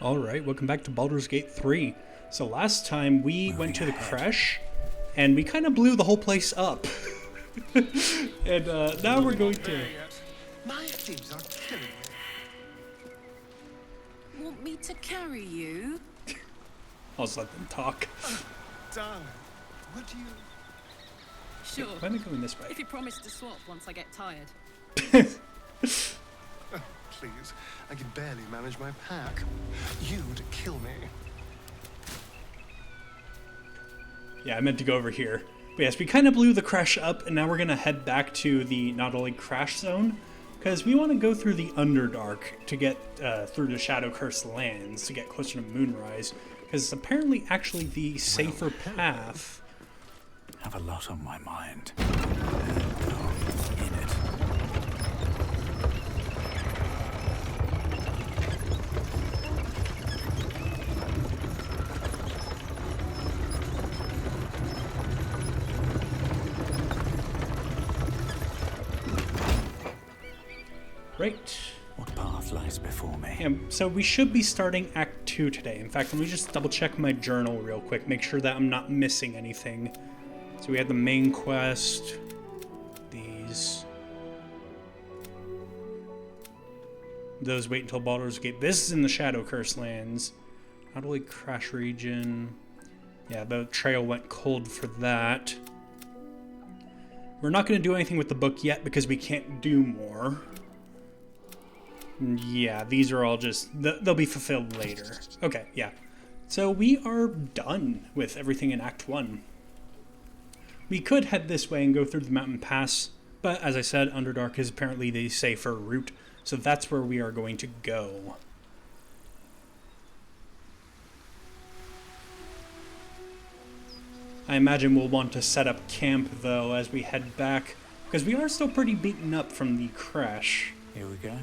Alright, welcome back to Baldur's Gate 3. So last time we went to the creche, and we kind of blew the whole place up. And now we're going to... My thieves are killing me. Want me to carry you? I'll just let them talk. Darling, would you... Sure. Why am I going this way? If you promise to swap once I get tired. Oh, please, I can barely manage my pack. You'd kill me. Yeah, I meant to go over here. But yes, we kind of blew the crash up, and now we're going to head back to the Nautilus crash zone, because we want to go through the Underdark to get through the Shadow Cursed lands to get closer to Moonrise, because it's apparently actually the safer path. Have a lot on my mind. In it. Right. What path lies before me? Yeah, so we should be starting Act 2 today. In fact, let me just double check my journal real quick, make sure that I'm not missing anything. So we had the main quest, these. Those wait until Baldur's Gate. This is in the Shadow Curse lands. Nautilus Crash region. Yeah, the trail went cold for that. We're not going to do anything with the book yet because we can't do more. Yeah, these are all just... they'll be fulfilled later. Okay, yeah. So we are done with everything in Act 1. We could head this way and go through the mountain pass, but as I said, Underdark is apparently the safer route, so that's where we are going to go. I imagine we'll want to set up camp, though, as we head back, because we are still pretty beaten up from the crash. Here we go.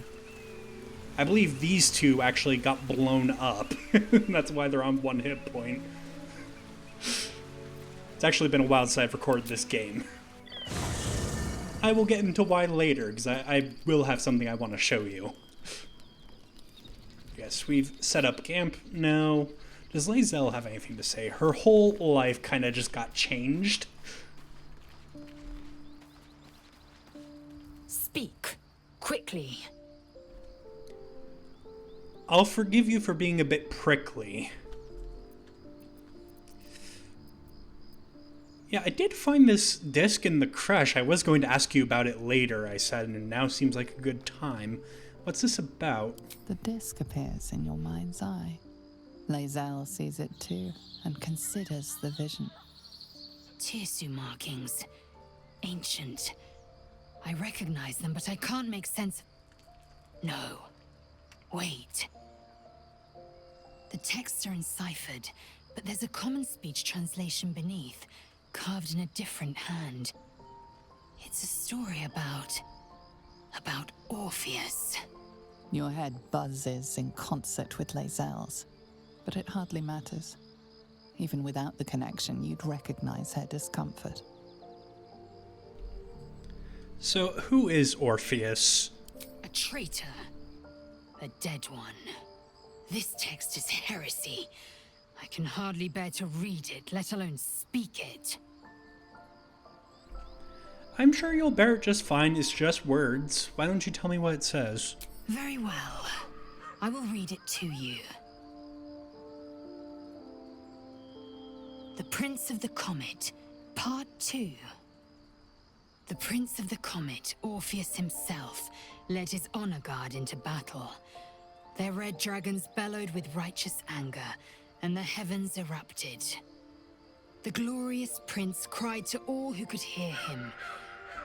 I believe these two actually got blown up. That's why they're on 1 hit point. It's actually been a while since I've recorded this game. I will get into why later, because I will have something I want to show you. Yes, we've set up camp now. Does Lae'zel have anything to say? Her whole life kind of just got changed. Speak. Quickly. I'll forgive you for being a bit prickly. Yeah, I did find this disc in the crash. I was going to ask you about it later, I said, and it now seems like a good time. What's this about? The disc appears in your mind's eye. Lae'zel sees it too, and considers the vision. Tirsu markings. Ancient. I recognize them, but I can't make sense of... No. Wait. The texts are enciphered, but there's a common speech translation beneath, carved in a different hand. It's a story about Orpheus. Your head buzzes in concert with Lae'zel's, but it hardly matters. Even without the connection, you'd recognize her discomfort. So, who is Orpheus? A traitor. A dead one. This text is heresy. I can hardly bear to read it, let alone speak it. I'm sure you'll bear it just fine, it's just words. Why don't you tell me what it says? Very well. I will read it to you. The Prince of the Comet, Part 2. The Prince of the Comet, Orpheus himself, led his honor guard into battle. Their red dragons bellowed with righteous anger, and the heavens erupted. The glorious prince cried to all who could hear him,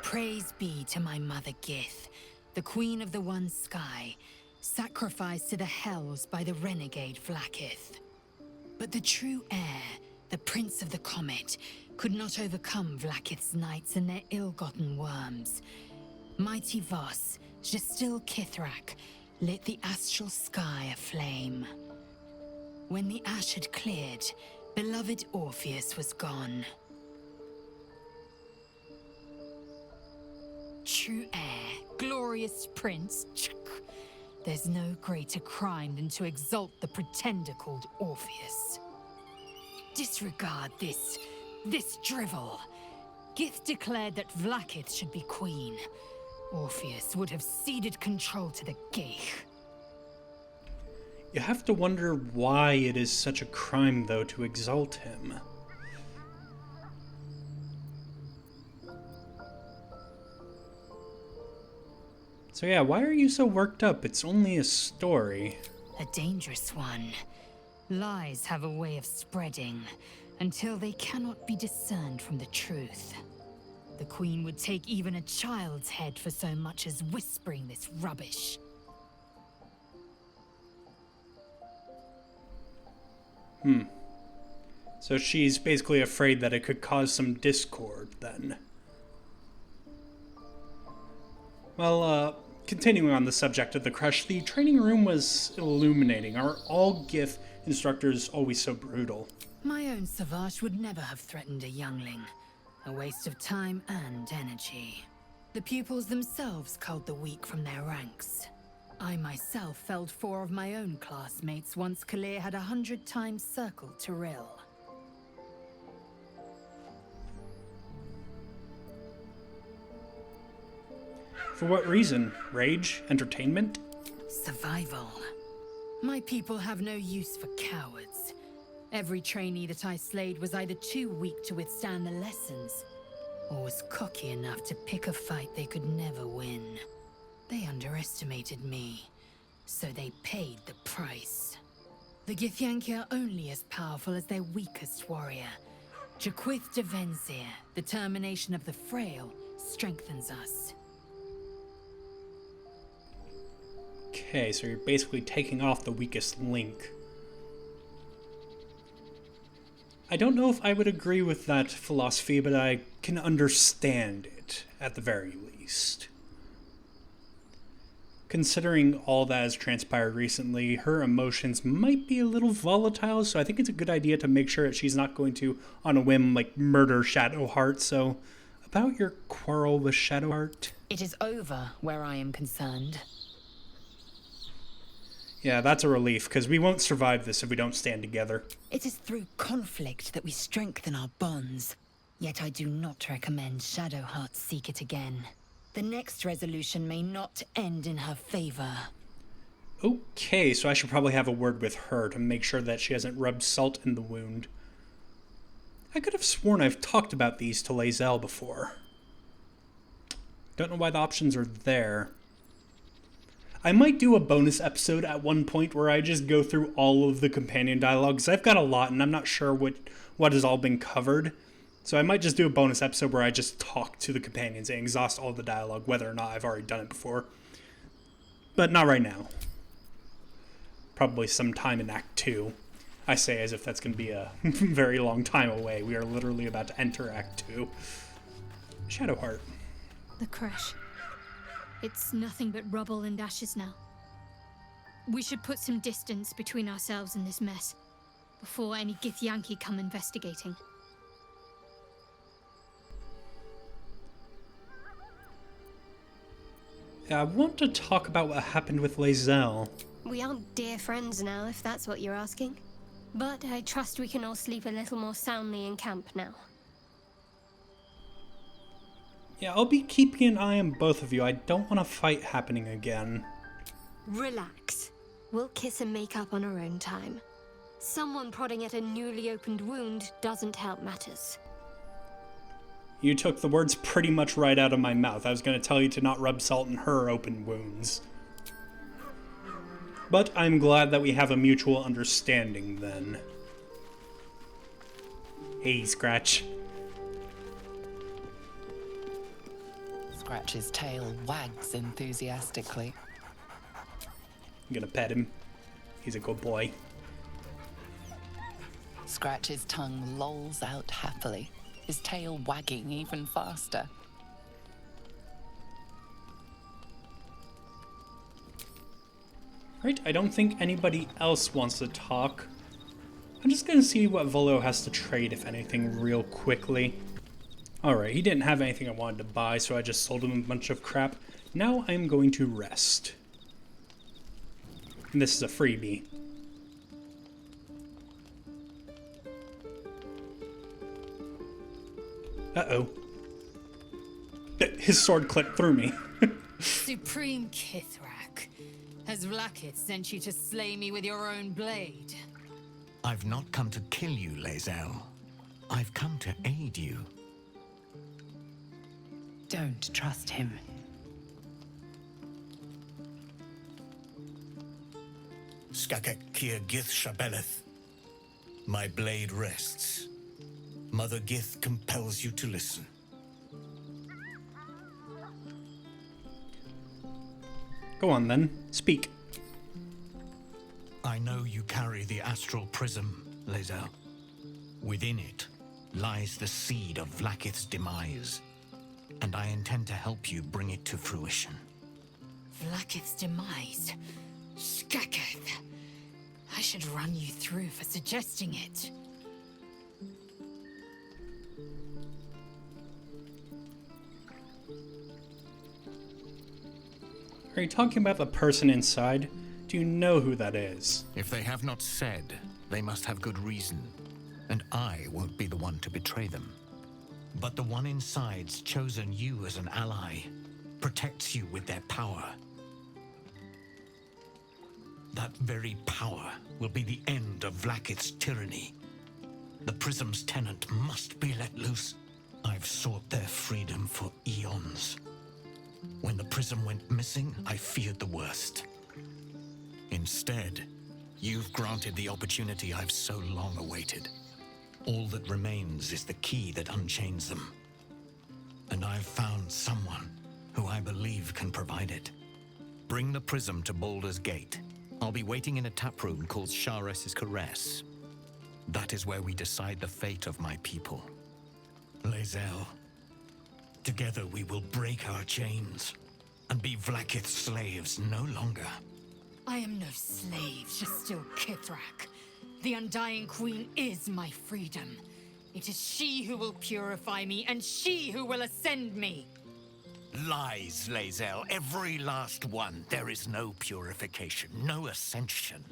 "Praise be to my mother Gith, the queen of the one sky, sacrificed to the hells by the renegade Vlaakith." But the true heir, the Prince of the Comet, could not overcome Vlaakith's knights and their ill-gotten worms. Mighty Voss, Gestil Kithrak, lit the astral sky aflame. When the ash had cleared, beloved Orpheus was gone. True heir, glorious prince, There's no greater crime than to exalt the pretender called Orpheus. Disregard this drivel. Gith declared that Vlaakith should be queen. Orpheus would have ceded control to the Geich. You have to wonder why it is such a crime, though, to exalt him. So yeah, why are you so worked up? It's only a story. A dangerous one. Lies have a way of spreading until they cannot be discerned from the truth. The Queen would take even a child's head for so much as whispering this rubbish. So she's basically afraid that it could cause some discord, then. Well, continuing on the subject of the crush, the training room was illuminating. Are all Gith instructors always so brutal? My own Savage would never have threatened a youngling. A waste of time and energy. The pupils themselves culled the weak from their ranks. I myself felled 4 of my own classmates once Kalir had 100 times circled Tyrell. For what reason? Rage? Entertainment? Survival. My people have no use for cowards. Every trainee that I slayed was either too weak to withstand the lessons, or was cocky enough to pick a fight they could never win. They underestimated me, so they paid the price. The Githyanki are only as powerful as their weakest warrior. Jaquith de Venzir, the termination of the frail, strengthens us. Okay, so you're basically taking off the weakest link. I don't know if I would agree with that philosophy, but I can understand it, at the very least. Considering all that has transpired recently, her emotions might be a little volatile, so I think it's a good idea to make sure that she's not going to, on a whim, murder Shadowheart. So, about your quarrel with Shadowheart? It is over where I am concerned. Yeah, that's a relief, because we won't survive this if we don't stand together. It is through conflict that we strengthen our bonds. Yet I do not recommend Shadowheart seek it again. The next resolution may not end in her favor. Okay, so I should probably have a word with her to make sure that she hasn't rubbed salt in the wound. I could have sworn I've talked about these to Lae'zel before. Don't know why the options are there. I might do a bonus episode at one point where I just go through all of the companion dialogues. I've got a lot, and I'm not sure what has all been covered. So I might just do a bonus episode where I just talk to the companions and exhaust all the dialogue, whether or not I've already done it before. But not right now. Probably sometime in Act 2. I say as if that's going to be a very long time away. We are literally about to enter Act 2. Shadowheart. The crash. It's nothing but rubble and ashes now. We should put some distance between ourselves and this mess, before any Githyanki come investigating. I want to talk about what happened with Lae'zel. We aren't dear friends now, if that's what you're asking. But I trust we can all sleep a little more soundly in camp now. Yeah, I'll be keeping an eye on both of you. I don't want a fight happening again. Relax. We'll kiss and make up on our own time. Someone prodding at a newly opened wound doesn't help matters. You took the words pretty much right out of my mouth. I was going to tell you to not rub salt in her open wounds. But I'm glad that we have a mutual understanding then. Hey, Scratch. Scratch's tail wags enthusiastically. I'm gonna pet him. He's a good boy. Scratch's tongue lolls out happily, his tail wagging even faster. Right, I don't think anybody else wants to talk. I'm just gonna see what Volo has to trade, if anything, real quickly. Alright, he didn't have anything I wanted to buy, so I just sold him a bunch of crap. Now I'm going to rest. And this is a freebie. Uh-oh. His sword clipped through me. Supreme Kithrak, has Vlaakith sent you to slay me with your own blade? I've not come to kill you, Lae'zel. I've come to aid you. Don't trust him. Skakek Kier Gith Shabeleth. My blade rests. Mother Gith compels you to listen. Go on then, speak. I know you carry the astral prism, Lae'zel. Within it lies the seed of Vlaakith's demise, and I intend to help you bring it to fruition. Vlaakith's demise? Skaketh. I should run you through for suggesting it. Are you talking about the person inside? Do you know who that is? If they have not said, they must have good reason, and I won't be the one to betray them. But the one inside's chosen you as an ally, protects you with their power. That very power will be the end of Vlaakith's tyranny. The Prism's tenant must be let loose. I've sought their freedom for eons. When the Prism went missing, I feared the worst. Instead, you've granted the opportunity I've so long awaited. All that remains is the key that unchains them. And I've found someone who I believe can provide it. Bring the Prism to Baldur's Gate. I'll be waiting in a taproom called Shares's Caress. That is where we decide the fate of my people. Lae'zel, together we will break our chains and be Vlaakith's slaves no longer. I am no slave to still Kithrak. The Undying Queen is my freedom. It is she who will purify me, and she who will ascend me. Lies, Lae'zel, every last one. There is no purification, no ascension.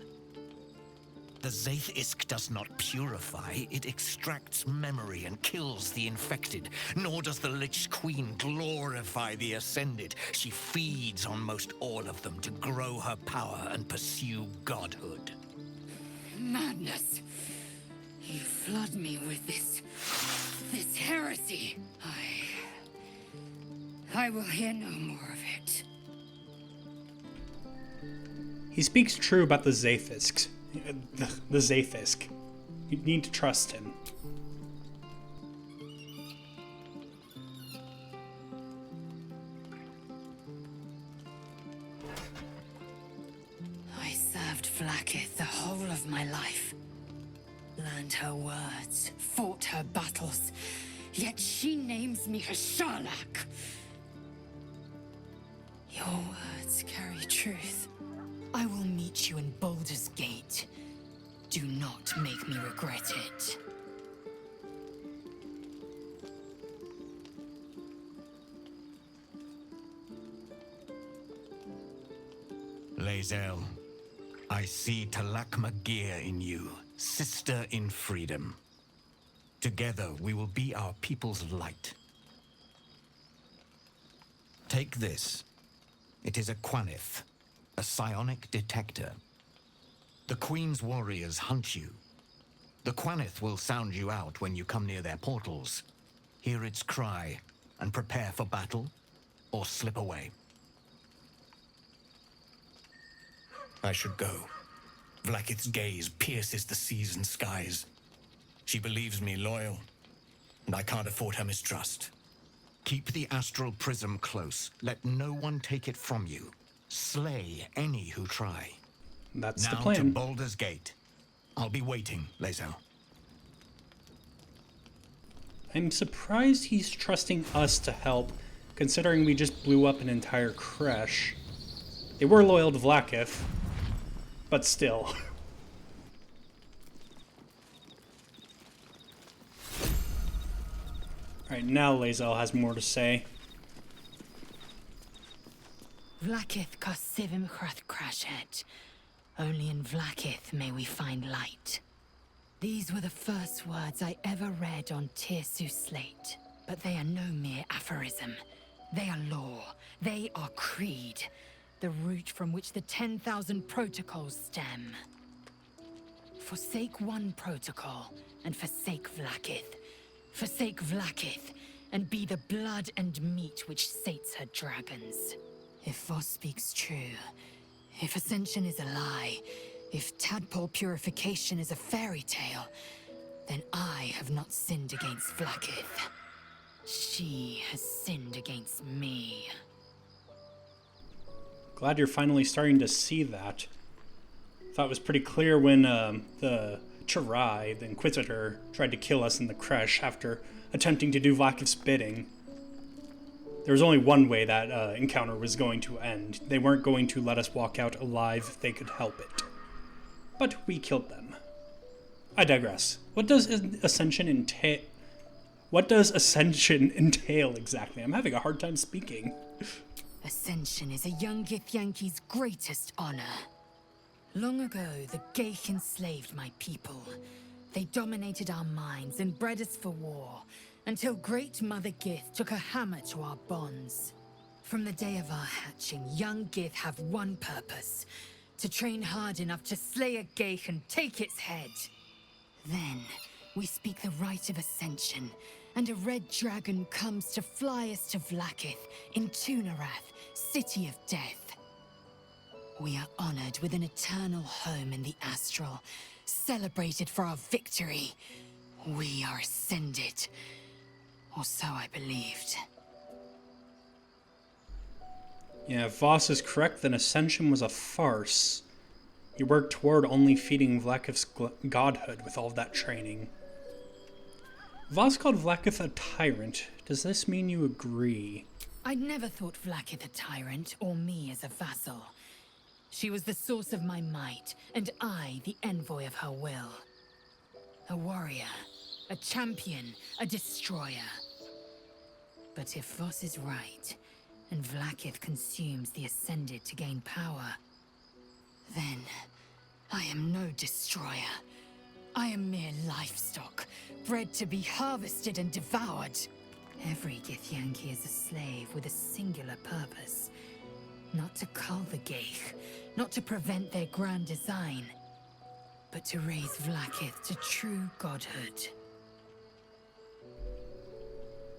The Zaith-Isk does not purify, it extracts memory and kills the infected. Nor does the Lich Queen glorify the ascended. She feeds on most all of them to grow her power and pursue godhood. Madness. You flood me with this heresy. I will hear no more of it. He speaks true about the Zaithisk. The Zaithisk. You need to trust him. I served Vlaakith the whole of my life. Learned her words, fought her battles, yet she names me her Sharlak. Your words carry truth. I will meet you in Baldur's Gate. Do not make me regret it. Lae'zel, I see Talak Magir in you, sister in freedom. Together we will be our people's light. Take this. It is a Quanith, a psionic detector. The Queen's warriors hunt you. The Quanith will sound you out when you come near their portals. Hear its cry and prepare for battle, or slip away. I should go. Vlaakith's gaze pierces the seas and skies. She believes me loyal, and I can't afford her mistrust. Keep the astral prism close. Let no one take it from you. Slay any who try. That's Now the plan. to Baldur's Gate. I'll be waiting, Lae'zel. I'm surprised he's trusting us to help, considering we just blew up an entire creche. They were loyal to Vlaakith, but still. Alright, now Lae'zel has more to say. Vlaakith ka sivim chrath crashet. Only in Vlaakith may we find light. These were the first words I ever read on Tirsu's slate. But they are no mere aphorism. They are law. They are creed. The root from which the 10,000 protocols stem. Forsake one protocol, and forsake Vlaakith. Forsake Vlaakith, and be the blood and meat which sates her dragons. If Voss speaks true, if Ascension is a lie, if tadpole purification is a fairy tale, then I have not sinned against Vlaakith. She has sinned against me. Glad you're finally starting to see that. Thought it was pretty clear when the Chirai, the Inquisitor, tried to kill us in the creche after attempting to do Vlaakith's bidding. There was only one way that encounter was going to end. They weren't going to let us walk out alive if they could help it. But we killed them. I digress. What does Ascension entail? What does Ascension entail exactly? I'm having a hard time speaking. Ascension is a young Githyanki's greatest honor. Long ago, the Geich enslaved my people. They dominated our minds and bred us for war, until Great Mother Gith took a hammer to our bonds. From the day of our hatching, young Gith have one purpose: to train hard enough to slay a Geich and take its head. Then, we speak the rite of Ascension, and a red dragon comes to fly us to Vlaakith in Tunarath, City of Death. We are honored with an eternal home in the Astral, celebrated for our victory. We are ascended. Or so I believed. Yeah, if Voss is correct, then Ascension was a farce. You worked toward only feeding Vlaakith's godhood with all that training. Voss called Vlaakith a tyrant. Does this mean you agree? I'd never thought Vlaakith a tyrant, or me as a vassal. She was the source of my might, and I the envoy of her will. A warrior, a champion, a destroyer. But if Voss is right, and Vlaakith consumes the Ascended to gain power, then I am no destroyer. I am mere livestock, bred to be harvested and devoured. Every Githyanki is a slave with a singular purpose. Not to cull the Geich, not to prevent their grand design, but to raise Vlaakith to true godhood.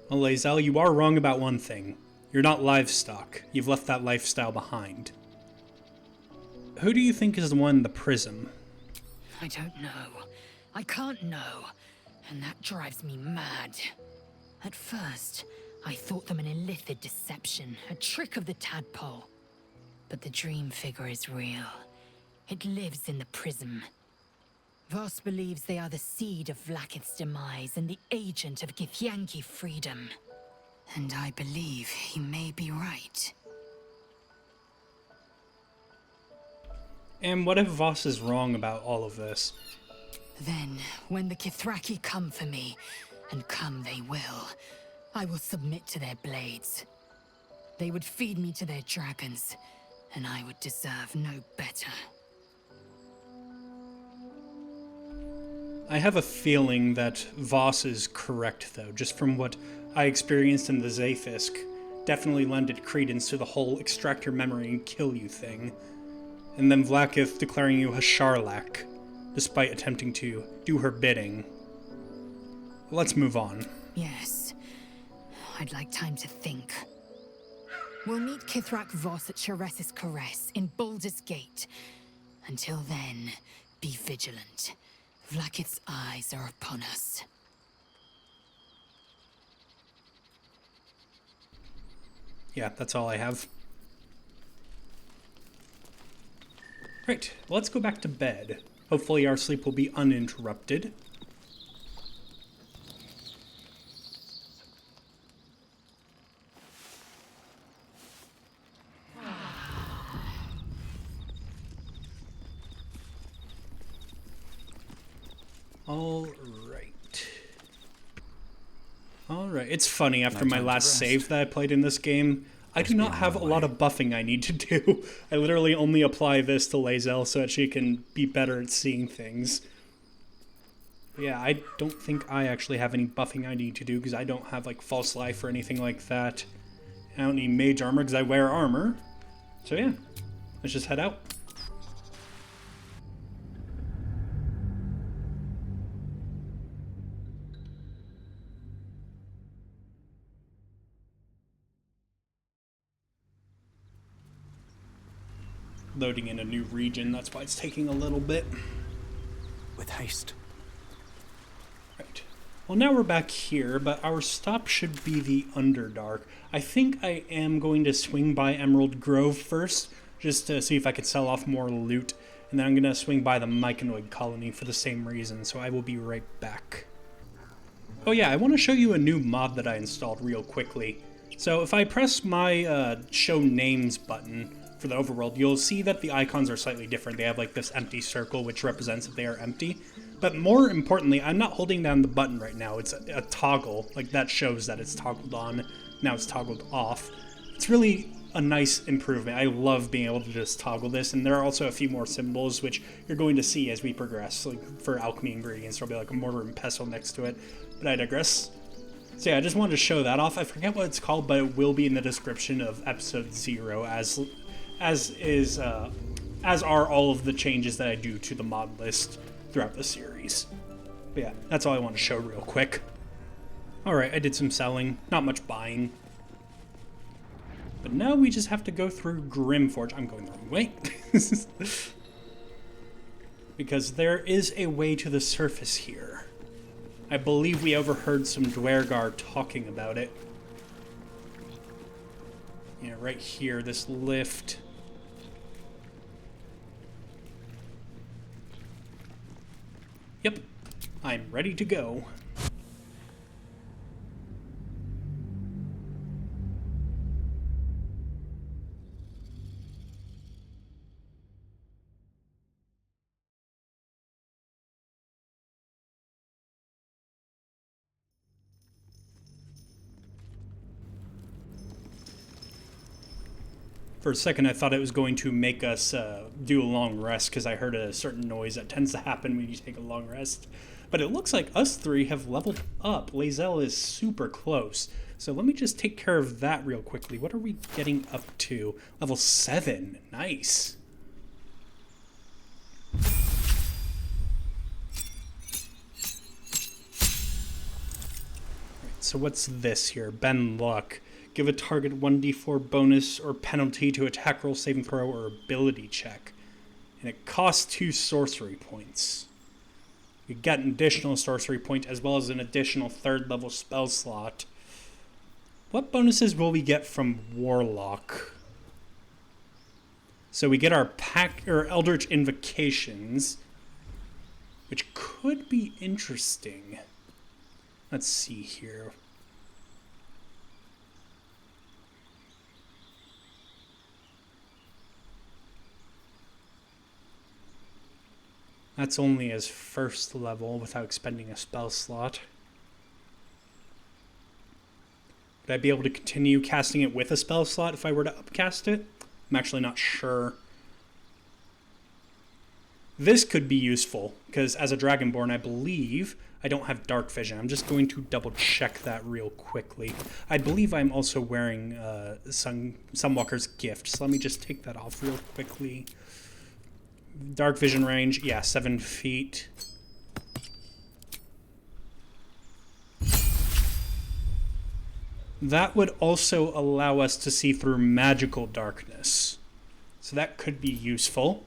Well, Lae'zel, you are wrong about one thing. You're not livestock. You've left that lifestyle behind. Who do you think has won the Prism? I don't know. I can't know. And that drives me mad. At first, I thought them an illithid deception, a trick of the tadpole. But the dream figure is real. It lives in the prism. Voss believes they are the seed of Vlaakith's demise and the agent of Githyanki freedom. And I believe he may be right. And what if Voss is wrong about all of this? Then, when the Kithraki come for me, and come they will, I will submit to their blades. They would feed me to their dragons, and I would deserve no better. I have a feeling that Voss is correct, though, just from what I experienced in the Zafisk. Definitely lended credence to the whole extract your memory and kill you thing. And then Vlaakith declaring you a Sharlak, despite attempting to do her bidding. Let's move on. Yes. I'd like time to think. We'll meet Kithrak Voss at Chares's Caress in Baldur's Gate. Until then, be vigilant. Vlaakith's eyes are upon us. Yeah, that's all I have. Right, let's go back to bed. Hopefully our sleep will be uninterrupted. Alright, it's funny, after my last save that I played in this game, I do not have a lot of buffing I need to do. I literally only apply this to Lae'zel so that she can be better at seeing things. But yeah, I don't think I actually have any buffing I need to do because I don't have like false life or anything like that. I don't need mage armor because I wear armor. So yeah, let's just head out. Loading in a new region, that's why it's taking a little bit. With haste. Right. Well, now we're back here, but our stop should be the Underdark. I think I am going to swing by Emerald Grove first, just to see if I could sell off more loot, and then I'm going to swing by the Mycanoid colony for the same reason, so I will be right back. Oh yeah, I want to show you a new mod that I installed real quickly. So if I press my show names button for the overworld, you'll see that the icons are slightly different. They have like this empty circle which represents that they are empty. But more importantly, I'm not holding down the button right now. It's a toggle. Like that shows that it's toggled on. Now it's toggled off. It's really a nice improvement. I love being able to just toggle this, and there are also a few more symbols which you're going to see as we progress. Like for alchemy ingredients, there'll be like a mortar and pestle next to it. But I digress. So yeah, I just wanted to show that off. I forget what it's called, but it will be in the description of episode 0 as are all of the changes that I do to the mod list throughout the series. But yeah, that's all I want to show real quick. Alright, I did some selling, not much buying. But now we just have to go through Grimforge. I'm going the wrong way. Because there is a way to the surface here. I believe we overheard some Dwergar talking about it. Yeah, right here, this lift. Yep, I'm ready to go. For a second, I thought it was going to make us do a long rest because I heard a certain noise that tends to happen when you take a long rest. But it looks like us three have leveled up. Lae'zel is super close. So let me just take care of that real quickly. What are we getting up to? Level 7. Nice. Right, so what's this here? Ben Luck. Give a target 1d4 bonus or penalty to attack roll, saving throw, or ability check. And it costs 2 sorcery points. You get an additional sorcery point as well as an additional 3rd level spell slot. What bonuses will we get from Warlock? So we get our Eldritch Invocations, which could be interesting. Let's see here. That's only his 1st level without expending a spell slot. Would I be able to continue casting it with a spell slot if I were to upcast it? I'm actually not sure. This could be useful, because as a Dragonborn, I believe I don't have dark vision. I'm just going to double check that real quickly. I believe I'm also wearing Sunwalker's Gift, so let me just take that off real quickly. Dark vision range, yeah, 7 feet. That would also allow us to see through magical darkness. So that could be useful.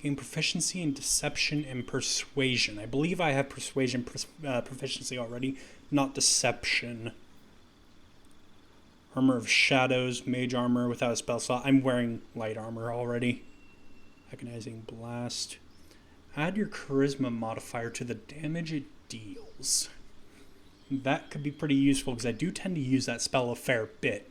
Gain proficiency in deception and persuasion. I believe I have persuasion proficiency already, not deception. Armor of Shadows, Mage Armor without a spell slot. I'm wearing light armor already. Agonizing Blast. Add your Charisma modifier to the damage it deals. That could be pretty useful because I do tend to use that spell a fair bit.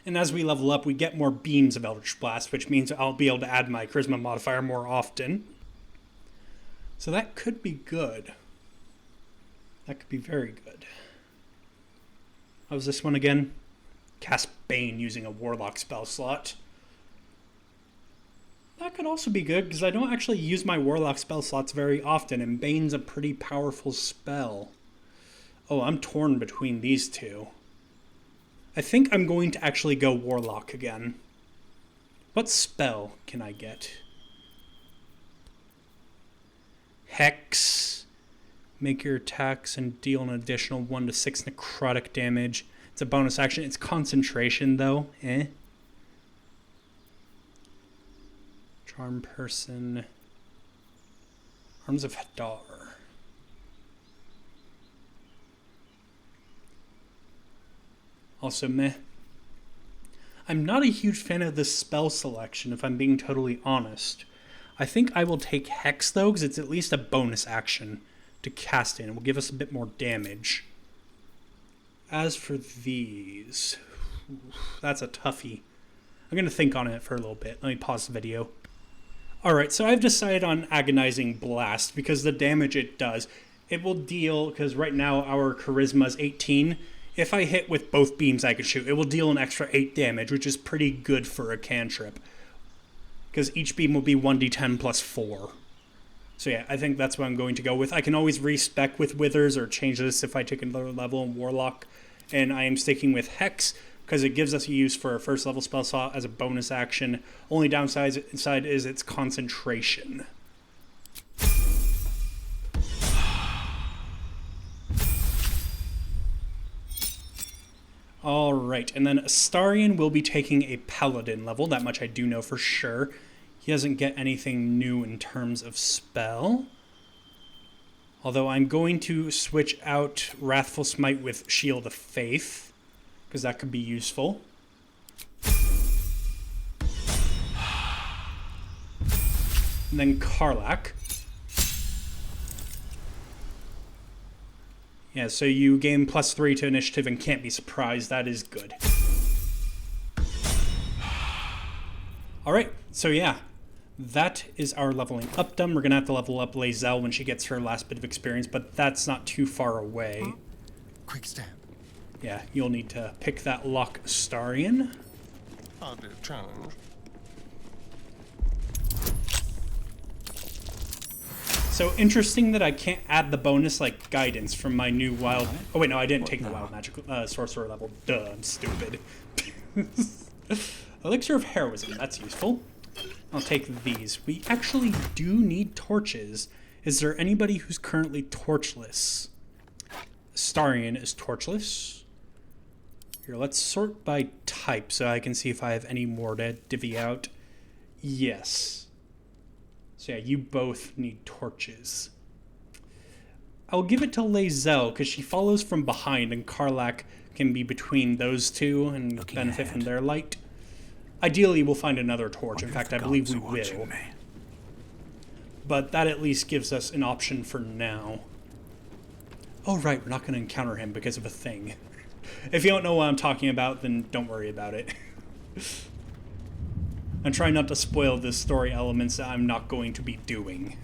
And as we level up, we get more beams of Eldritch Blast, which means I'll be able to add my Charisma modifier more often. So that could be good. That could be very good. How was this one again? Cast Bane using a Warlock spell slot. That could also be good, because I don't actually use my Warlock spell slots very often, and Bane's a pretty powerful spell. Oh, I'm torn between these two. I think I'm going to actually go Warlock again. What spell can I get? Hex. Make your attacks and deal an additional 1 to 6 necrotic damage. It's a bonus action. It's concentration, though. Charm Person. Arms of Hadar. Also meh. I'm not a huge fan of this spell selection, if I'm being totally honest. I think I will take Hex, though, because it's at least a bonus action to cast in. It will give us a bit more damage. As for these... that's a toughie. I'm going to think on it for a little bit. Let me pause the video. Alright, so I've decided on Agonizing Blast, because the damage it does, it will deal, because right now our Charisma is 18. If I hit with both beams I can shoot, it will deal an extra 8 damage, which is pretty good for a cantrip. Because each beam will be 1d10 plus 4. So yeah, I think that's what I'm going to go with. I can always respec with Withers or change this if I take another level in Warlock. And I am sticking with Hex, because it gives us a use for a first level spell slot as a bonus action. Only downside is its concentration. Alright, and then Astarion will be taking a Paladin level. That much I do know for sure. He doesn't get anything new in terms of spell. Although I'm going to switch out Wrathful Smite with Shield of Faith, because that could be useful. And then Karlach. Yeah, so you gain +3 to initiative and can't be surprised. That is good. Alright, so yeah. That is our leveling up done. We're going to have to level up Lae'zel when she gets her last bit of experience, but that's not too far away. Quick step. Yeah, you'll need to pick that lock Astarion. Hardly a challenge. So interesting that I can't add the bonus like guidance from my new wild... Oh wait, no, I didn't take the wild magic sorcerer level. Duh, I'm stupid. Elixir of Heroism, that's useful. I'll take these. We actually do need torches. Is there anybody who's currently torchless? Astarion is torchless. Here, let's sort by type so I can see if I have any more to divvy out. Yes. So yeah, you both need torches. I'll give it to Lae'zel because she follows from behind and Karlach can be between those two and benefit from their light. Ideally, we'll find another torch. In fact, I believe we will. But that at least gives us an option for now. Oh, right, we're not going to encounter him because of a thing. If you don't know what I'm talking about, then don't worry about it. I'm trying not to spoil the story elements that I'm not going to be doing.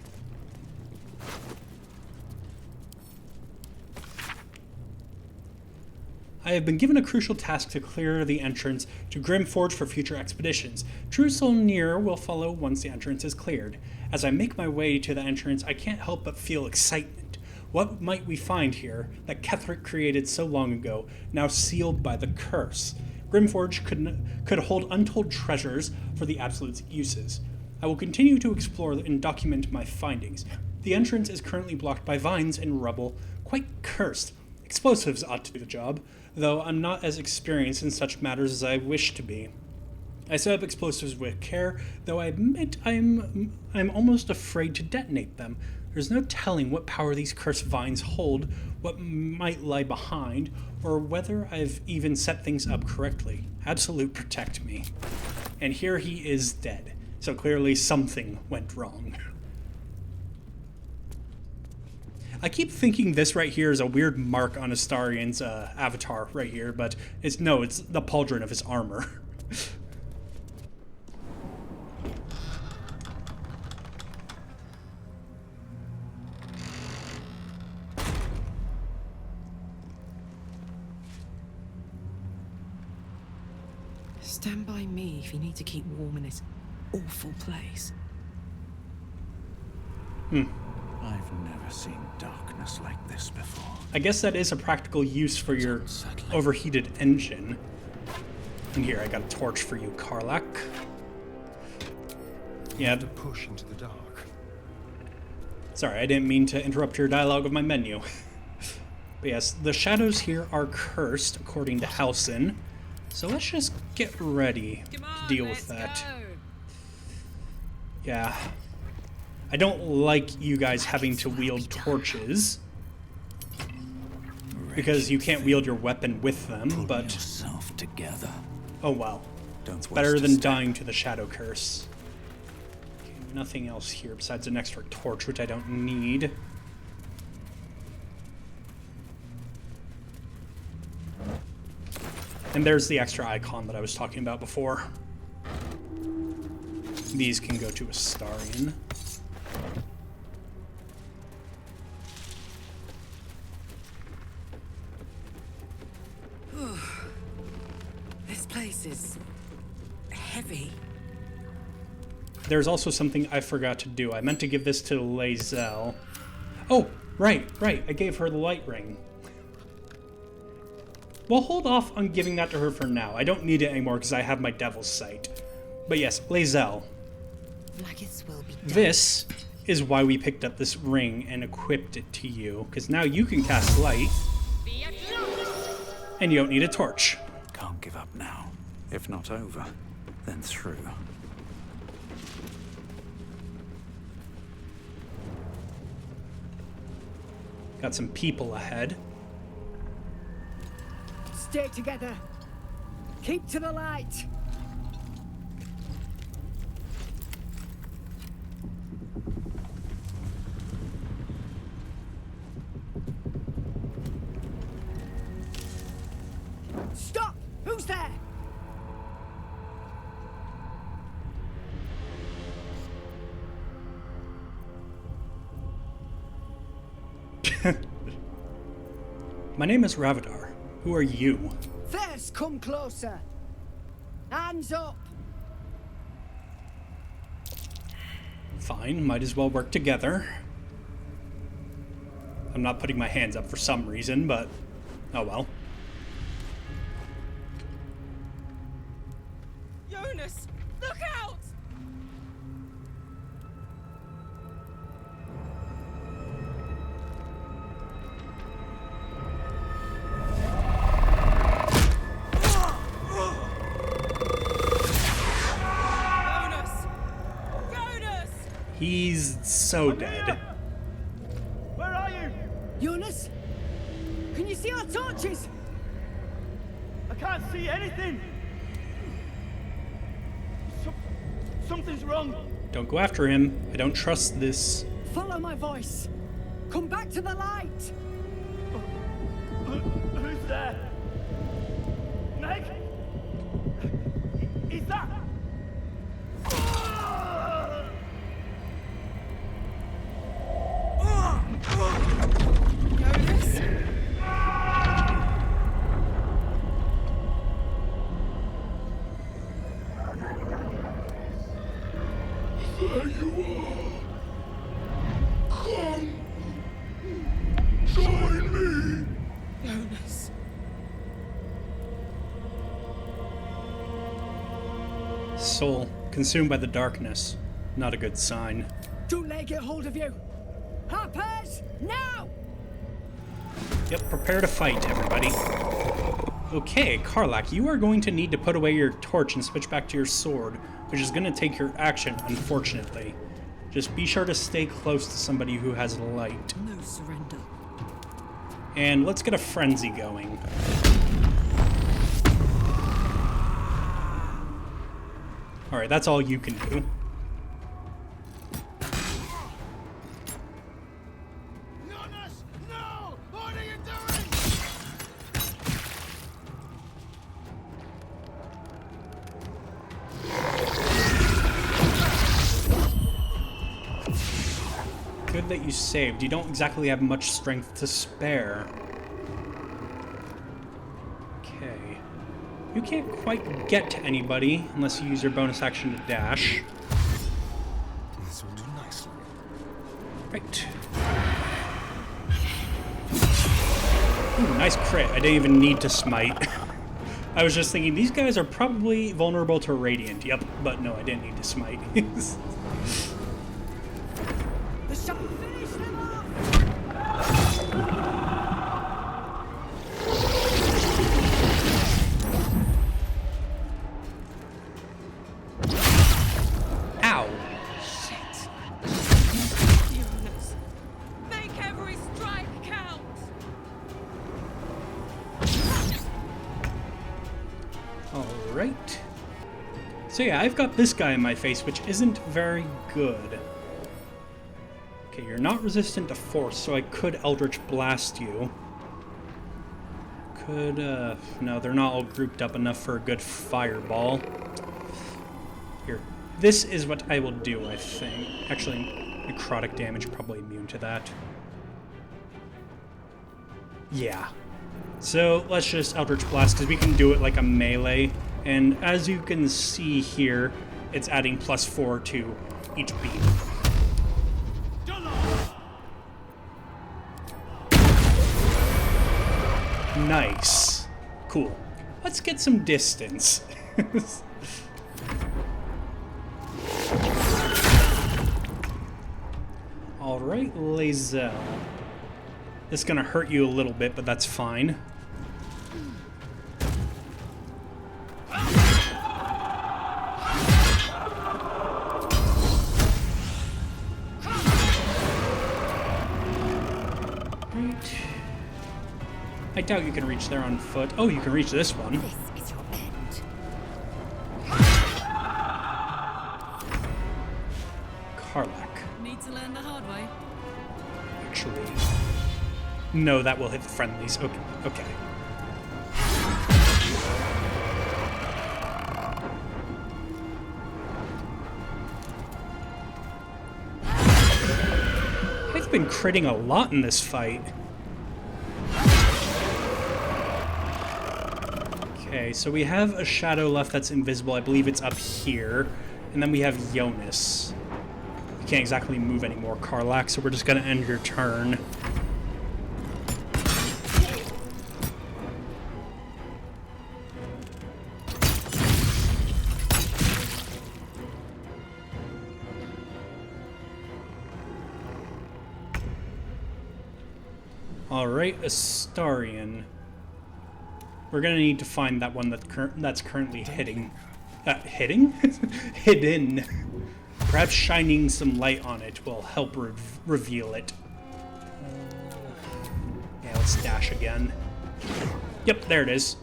I have been given a crucial task to clear the entrance to Grimforge for future expeditions. Trusolnir will follow once the entrance is cleared. As I make my way to the entrance, I can't help but feel excitement. What might we find here that Ketheric created so long ago, now sealed by the curse? Grimforge could hold untold treasures for the Absolute's uses. I will continue to explore and document my findings. The entrance is currently blocked by vines and rubble, quite cursed. Explosives ought to do the job, though I'm not as experienced in such matters as I wish to be. I set up explosives with care, though I admit I'm almost afraid to detonate them. There's no telling what power these cursed vines hold, what might lie behind, or whether I've even set things up correctly. Absolute, protect me. And here he is dead, so clearly something went wrong. I keep thinking this right here is a weird mark on Astarion's avatar right here, but it's the pauldron of his armor. Stand by me if you need to keep warm in this awful place. I've never seen darkness like this before. I guess that is a practical use for your overheated engine. And here, I got a torch for you, Karlach. Yeah. To push into the dark. Sorry, I didn't mean to interrupt your dialogue of my menu. But yes, the shadows here are cursed, according to Halsin. So let's just get ready to deal with that. Yeah. I don't like you guys having to wield torches. Because you can't wield your weapon with them, but... yourself together. Oh well. Don't It's waste better a than step. dying to the shadow curse. Okay, nothing else here besides an extra torch, which I don't need. And there's the extra icon that I was talking about before. These can go to Astarion. This place is heavy. There's also something I forgot to do. I meant to give this to Lae'zel. Oh, right. I gave her the light ring. We'll hold off on giving that to her for now. I don't need it anymore because I have my Devil's Sight. But yes, Lae'zel. This is why we picked up this ring and equipped it to you. Because now you can cast light. And you don't need a torch. Can't give up now. If not over, then through. Got some people ahead. Stay together. Keep to the light. Stop! Who's there? My name is Ravadar. Who are you? First, come closer. Hands up. Fine, might as well work together. I'm not putting my hands up for some reason, but oh well. Jonas, look out! He's so dead. Where are you? Jonas? Can you see our torches? I can't see anything. Something's wrong. Don't go after him. I don't trust this. Follow my voice. Come back to the light. Who's there? Meg? Is that? Jonas? There you are. Come. Join me. Jonas. Soul consumed by the darkness. Not a good sign. Don't let it get hold of you. Harpers, now! Yep, prepare to fight, everybody. Okay, Karlach, you are going to need to put away your torch and switch back to your sword, which is going to take your action, unfortunately. Just be sure to stay close to somebody who has light. No surrender. And let's get a frenzy going. Alright, that's all you can do. Jonas, no! What are you doing? Good that you saved. You don't exactly have much strength to spare. Okay. You can't quite get to anybody unless you use your bonus action to dash. This will do nicely. Right. Ooh, nice crit. I didn't even need to smite. I was just thinking, these guys are probably vulnerable to Radiant. Yep, but no, I didn't need to smite. The shot finish them off! Ow! Shit. Eunice, make every strike count. Alright. So yeah, I've got this guy in my face, which isn't very good. Okay, you're not resistant to force, so I could Eldritch Blast you. Could, no, they're not all grouped up enough for a good fireball. Here, this is what I will do, I think. Actually, necrotic damage, probably immune to that. Yeah. So, let's just Eldritch Blast, because we can do it like a melee. And as you can see here, it's adding +4 to each beat. Nice. Cool. Let's get some distance. Alright, Lae'zel. This is gonna hurt you a little bit, but that's fine. I doubt you can reach there on foot. Oh, you can reach this one. This is your end. Karlach. Need to learn the hard way. Actually, no, that will hit the friendlies. Okay. Okay. I've been critting a lot in this fight. Okay, so we have a shadow left that's invisible. I believe it's up here. And then we have Jonas. You can't exactly move anymore, Karlach, so we're just gonna end your turn. Alright, Astarion. We're gonna need to find that one that's currently hitting. Hitting? Hidden. Perhaps shining some light on it will help reveal it. Yeah, let's dash again. Yep, there it is.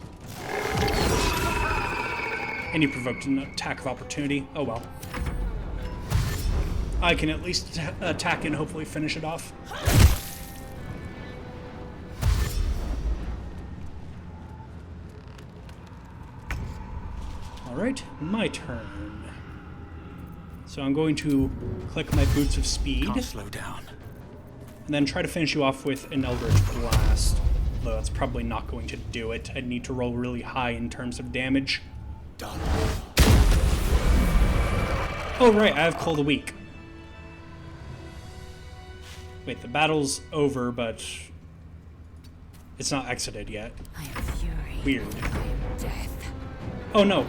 And you provoked an attack of opportunity. Oh well. I can at least attack and hopefully finish it off. Alright, my turn. So I'm going to click my Boots of Speed. Can't slow down. And then try to finish you off with an Eldritch Blast. Though that's probably not going to do it. I'd need to roll really high in terms of damage. Done. Oh right, I have Cold a Week. Wait, the battle's over, but it's not exited yet. I am fury. Weird. I am death. Oh no,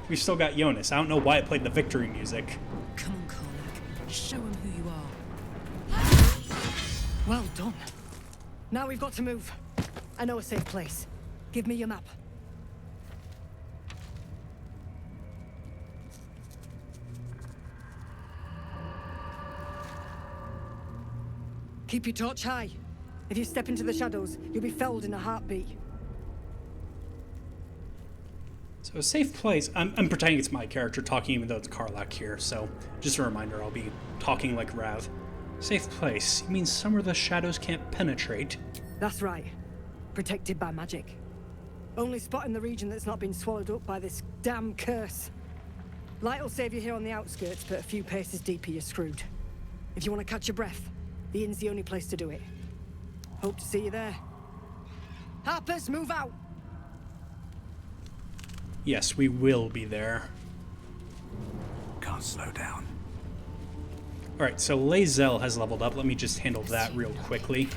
we've still got Jonas. I don't know why it played the victory music. Come on, Karlach. Show him who you are. Well done. Now we've got to move. I know a safe place. Give me your map. Keep your torch high. If you step into the shadows, you'll be felled in a heartbeat. So a safe place, I'm pretending it's my character talking even though it's Karlach here, so just a reminder, I'll be talking like Rav. Safe place, you mean somewhere the shadows can't penetrate? That's right. Protected by magic. Only spot in the region that's not been swallowed up by this damn curse. Light will save you here on the outskirts, but a few paces deeper you're screwed. If you want to catch your breath, the inn's the only place to do it. Hope to see you there. Harpers, move out! Yes, we will be there. Can't slow down. Alright, so Lae'zel has leveled up. Let me just handle that real quickly.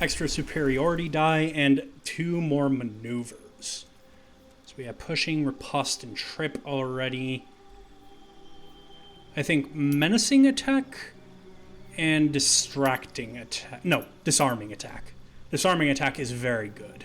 Extra superiority die and 2 more maneuvers. So we have pushing, riposte, and trip already. I think menacing attack and distracting attack. No, disarming attack. Disarming attack is very good.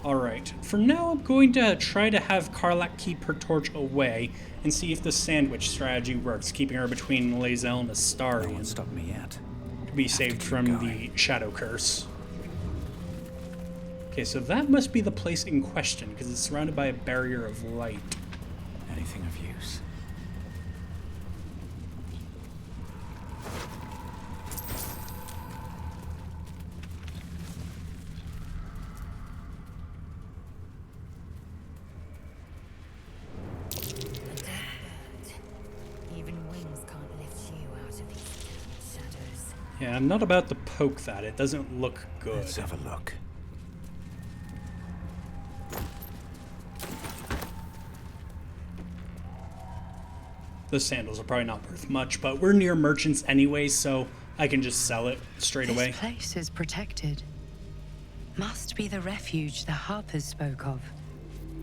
Alright, for now I'm going to try to have Karlach keep her torch away and see if the sandwich strategy works, keeping her between Lae'zel and Astarion. No one stopped me yet. To be saved from the Shadow Curse. Okay, so that must be the place in question, because it's surrounded by a barrier of light. Anything of use? Even wings can't lift you out of these shadows. Yeah, I'm not about to poke that. It doesn't look good. Let's have a look. The sandals are probably not worth much, but we're near merchants anyway, so I can just sell it straight away. This place is protected. Must be the refuge the Harpers spoke of.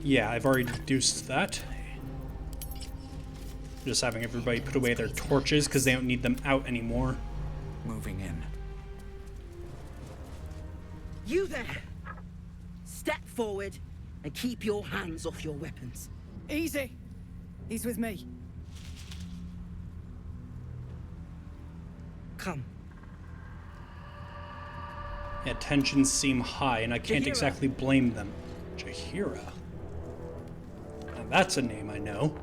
Yeah, I've already deduced that. Just having everybody put away their torches because they don't need them out anymore. Moving in. You there! Step forward and keep your hands off your weapons. Easy. He's with me. Come. Yeah, tensions seem high, and I can't Jaheira. exactly blame them. Jaheira? Now that's a name I know.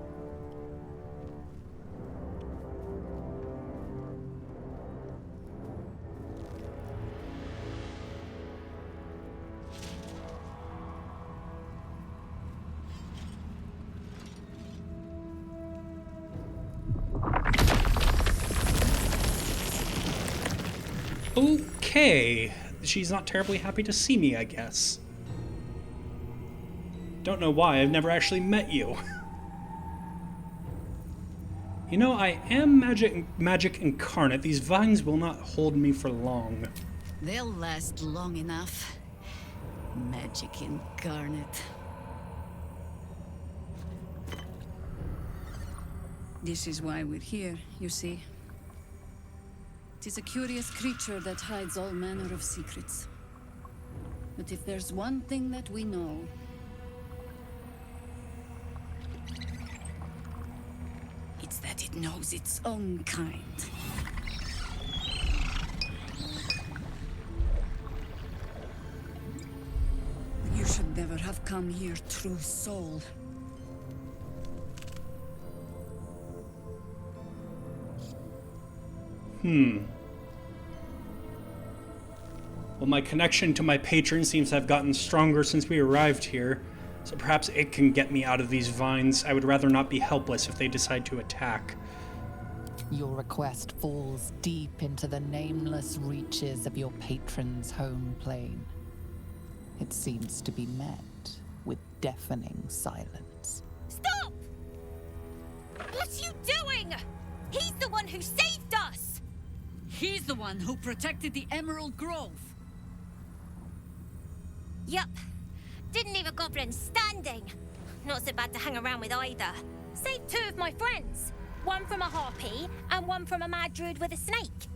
Okay, she's not terribly happy to see me, I guess. Don't know why, I've never actually met you. You know, I am magic incarnate. These vines will not hold me for long. They'll last long enough. Magic incarnate. This is why we're here, you see. It is a curious creature that hides all manner of secrets. But if there's one thing that we know, it's that it knows its own kind. You should never have come here, true soul. Well, my connection to my patron seems to have gotten stronger since we arrived here, so perhaps it can get me out of these vines. I would rather not be helpless if they decide to attack. Your request falls deep into the nameless reaches of your patron's home plane. It seems to be met with deafening silence. Stop! What are you doing? He's the one who saved us! He's the one who protected the Emerald Grove. Yup. Didn't leave a goblin standing. Not so bad to hang around with either. Saved 2 of my friends. One from a harpy, and one from a mad druid with a snake.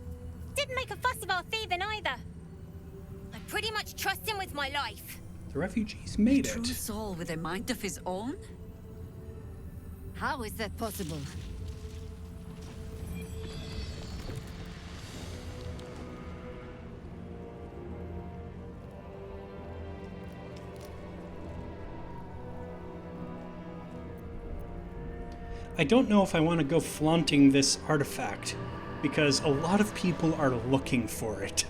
Didn't make a fuss of our thieving either. I pretty much trust him with my life. The refugees made True it. soul with a mind of his own? How is that possible? I don't know if I want to go flaunting this artifact, because a lot of people are looking for it.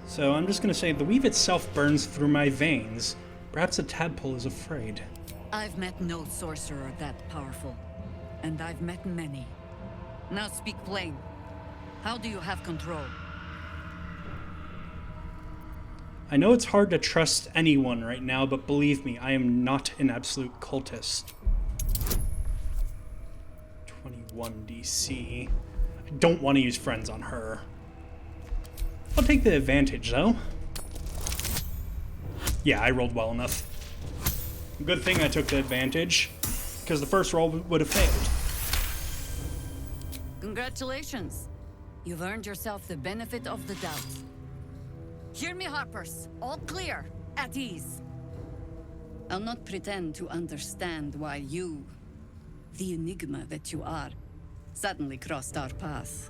So I'm just going to say the weave itself burns through my veins. Perhaps a tadpole is afraid. I've met no sorcerer that powerful, and I've met many. Now speak plain. How do you have control? I know it's hard to trust anyone right now, but believe me, I am not an absolute cultist. 21 DC. I don't want to use friends on her. I'll take the advantage, though. Yeah, I rolled well enough. Good thing I took the advantage, because the first roll would have failed. Congratulations. You've earned yourself the benefit of the doubt. Hear me, Harpers. All clear. At ease. I'll not pretend to understand why you, the enigma that you are, suddenly crossed our path.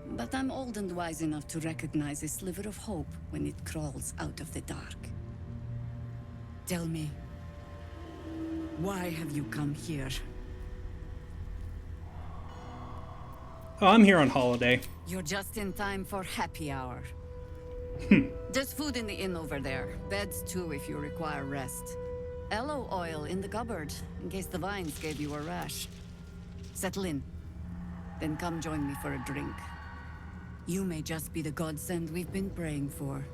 But I'm old and wise enough to recognize a sliver of hope when it crawls out of the dark. Tell me, why have you come here? Oh, I'm here on holiday. You're just in time for happy hour. There's food in the inn over there. Beds too if you require rest. Aloe oil in the cupboard, in case the vines gave you a rash. Settle in. Then come join me for a drink. You may just be the godsend we've been praying for.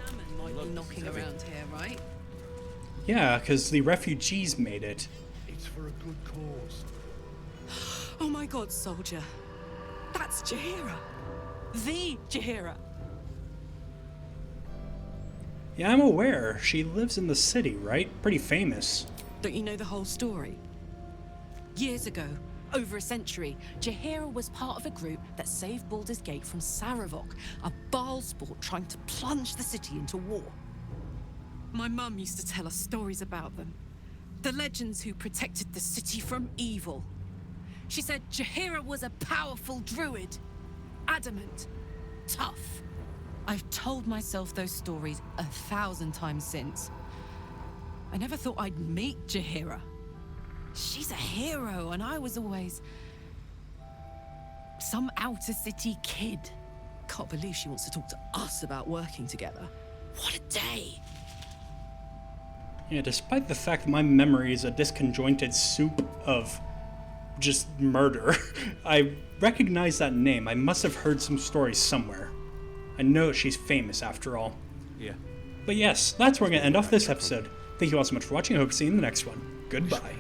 Salmon might be knocking around here, right? Yeah, because the refugees made it. It's for a good cause. Oh my god, soldier. That's Jaheira. The Jaheira. Yeah, I'm aware. She lives in the city, right? Pretty famous. Don't you know the whole story? Years ago, over a century, Jaheira was part of a group that saved Baldur's Gate from Saravok, a Baalsport trying to plunge the city into war. My mum used to tell us stories about them. The legends who protected the city from evil. She said Jaheira was a powerful druid. Adamant. Tough. I've told myself those stories 1,000 times since. I never thought I'd meet Jaheira. She's a hero, and I was always some outer city kid. Can't believe she wants to talk to us about working together. What a day! Yeah, despite the fact that my memory is a disconjointed soup of just murder, I recognize that name. I must have heard some stories somewhere. I know she's famous after all. Yeah. But yes, that's where we're going to end off this episode. Thank you all so much for watching. I hope to see you in the next one. Goodbye.